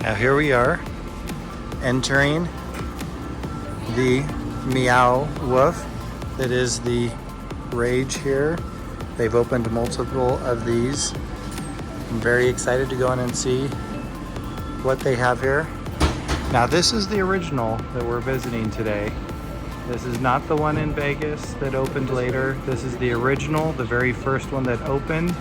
Now here we are, entering the Meow Wolf that is the rage here. They've opened multiple of these. I'm very excited to go in and see what they have here. Now this is the original that we're visiting today. This is not the one in Vegas that opened later. This is the original, the very first one that opened.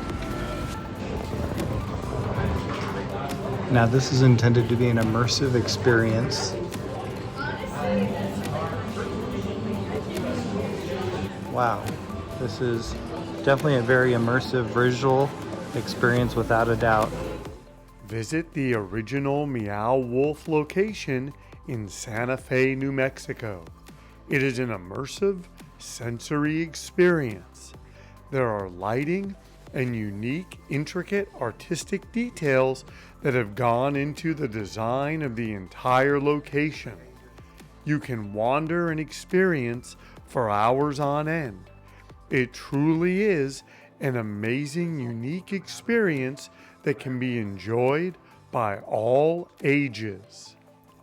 Now this is intended to be an immersive experience. Wow, this is definitely a very immersive visual experience without a doubt. Visit the original Meow Wolf location in Santa Fe, New Mexico. It is an immersive sensory experience. There are lighting and unique, intricate artistic details that have gone into the design of the entire location. You can wander and experience for hours on end. It truly is an amazing, unique experience that can be enjoyed by all ages.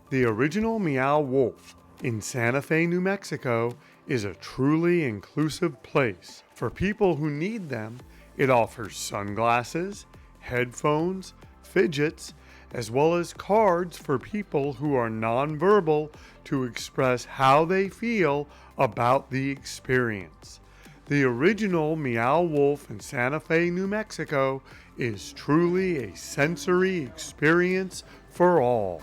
The original Meow Wolf in Santa Fe, New Mexico is a truly inclusive place. For people who need them, it offers sunglasses, headphones, fidgets, as well as cards for people who are nonverbal to express how they feel about the experience. The original Meow Wolf in Santa Fe, New Mexico is truly a sensory experience for all.